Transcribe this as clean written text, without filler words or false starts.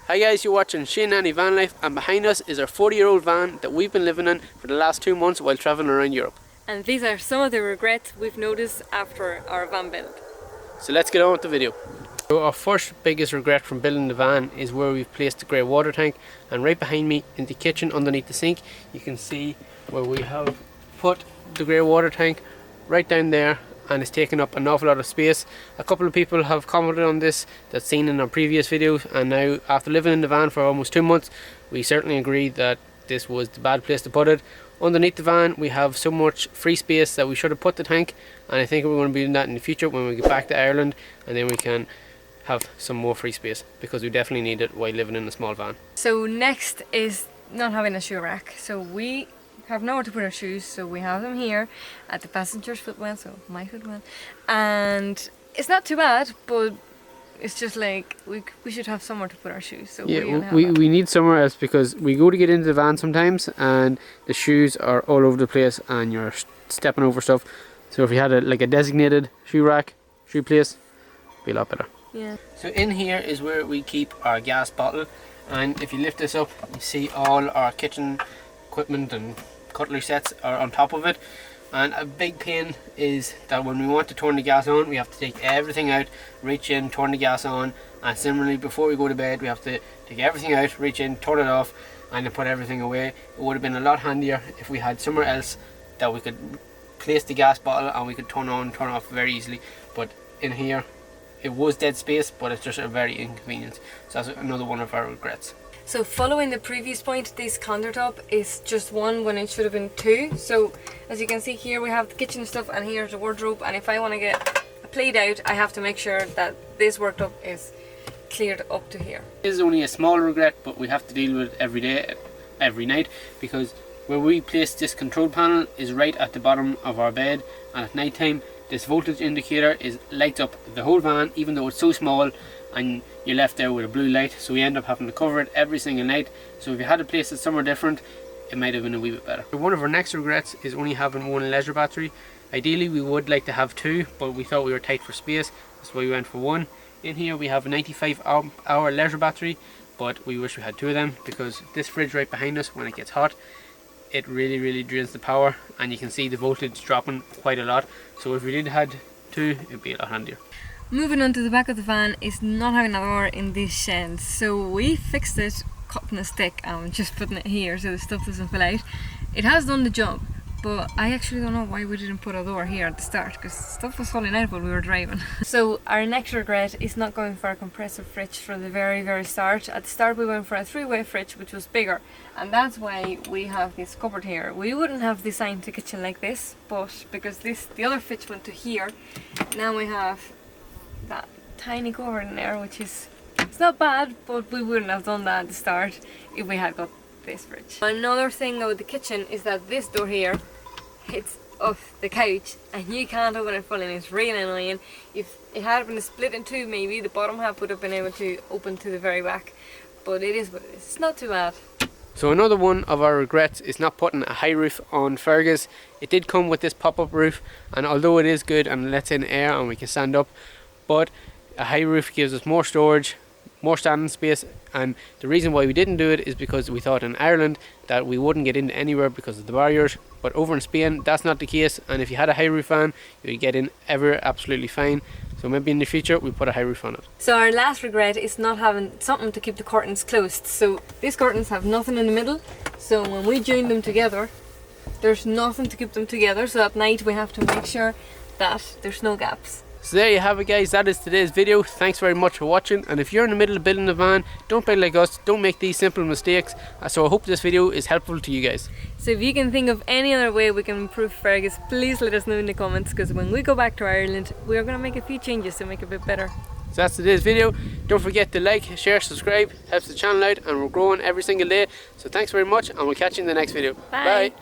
Hi guys, you're watching 𝗪𝗙𝗢𝗢𝗢 Van Life, and behind us is our 40-year-old van that we've been living in for the last 2 months while travelling around Europe. And these are some of the regrets we've noticed after our van build. So let's get on with the video. So our first biggest regret from building the van is where we've placed the grey water tank, and right behind me in the kitchen underneath the sink you can see where we have put the grey water tank right down there, and it's taken up an awful lot of space. A couple of people have commented on this that's seen in our previous videos, and now after living in the van for almost 2 months we certainly agree that this was the bad place to put it. Underneath the van we have so much free space that we should have put the tank, and I think we're going to be doing that in the future when we get back to Ireland, and then we can have some more free space because we definitely need it while living in a small van. So next is not having a shoe rack. So we have nowhere to put our shoes, so we have them here at the passenger's footwell, so my footwell, and it's not too bad, but it's just like we should have somewhere to put our shoes. So yeah, we need somewhere else because we go to get into the van sometimes and the shoes are all over the place and you're stepping over stuff. So if you had like a designated shoe rack, shoe place, it'd be a lot better. Yeah. So in here is where we keep our gas bottle, and if you lift this up you see all our kitchen equipment and cutlery sets are on top of it. And a big pain is that when we want to turn the gas on we have to take everything out, reach in, turn the gas on, and similarly before we go to bed we have to take everything out, reach in, turn it off, and then put everything away. It would have been a lot handier if we had somewhere else that we could place the gas bottle and we could turn on and turn off very easily, but in here it was dead space, but it's just a very inconvenience. So that's another one of our regrets. So following the previous point, this countertop is just one when it should have been 2. So as you can see here we have the kitchen stuff and here's the wardrobe, and if I want to get a plate out I have to make sure that this worktop is cleared up to here. This is only a small regret, but we have to deal with it every day, every night, because where we place this control panel is right at the bottom of our bed, and at night time this voltage indicator lights up the whole van even though it's so small, and you're left there with a blue light, so we end up having to cover it every single night. So if you had to place it somewhere different it might have been a wee bit better. One of our next regrets is only having one leisure battery. Ideally we would like to have 2, but we thought we were tight for space, that's why we went for 1. In here we have a 95 hour leisure battery, but we wish we had 2 of them because this fridge right behind us, when it gets hot it really drains the power, and you can see the voltage dropping quite a lot. So if we did had 2 it'd be a lot handier. Moving on to the back of the van is not having a door in this shed. So we fixed it, cutting a stick and just putting it here so the stuff doesn't fall out. It has done the job, but I actually don't know why we didn't put a door here at the start, because stuff was falling out while we were driving. So our next regret is not going for a compressor fridge for the very start. At the start we went for a 3-way fridge which was bigger, and that's why we have this cupboard here. We wouldn't have designed the kitchen like this, but because the other fridge went to here, now we have that tiny cupboard in there, which is, it's not bad, but we wouldn't have done that at the start if we had got this fridge. Another thing with the kitchen is that this door here hits off the couch and you can't open it fully, and it's really annoying. If it had been split in 2 maybe the bottom half would have been able to open to the very back, but it is what it is. It's not too bad. So another one of our regrets is not putting a high roof on Fergus. It did come with this pop-up roof, and although it is good and lets in air and we can stand up, but a high roof gives us more storage, more standing space, and the reason why we didn't do it is because we thought in Ireland that we wouldn't get into anywhere because of the barriers, but over in Spain that's not the case, and if you had a high roof van you would get in absolutely fine. So maybe in the future we put a high roof on it. So our last regret is not having something to keep the curtains closed. So these curtains have nothing in the middle, so when we join them together there's nothing to keep them together, so at night we have to make sure that there's no gaps. So there you have it guys, that is today's video. Thanks very much for watching, and if you're in the middle of building a van, don't be like us, don't make these simple mistakes. So I hope this video is helpful to you guys. So if you can think of any other way we can improve Fergus, please let us know in the comments, because when we go back to Ireland we are going to make a few changes to make it a bit better. So that's today's video. Don't forget to like, share, subscribe, helps the channel out, and we're growing every single day. So thanks very much, and we'll catch you in the next video. Bye. Bye.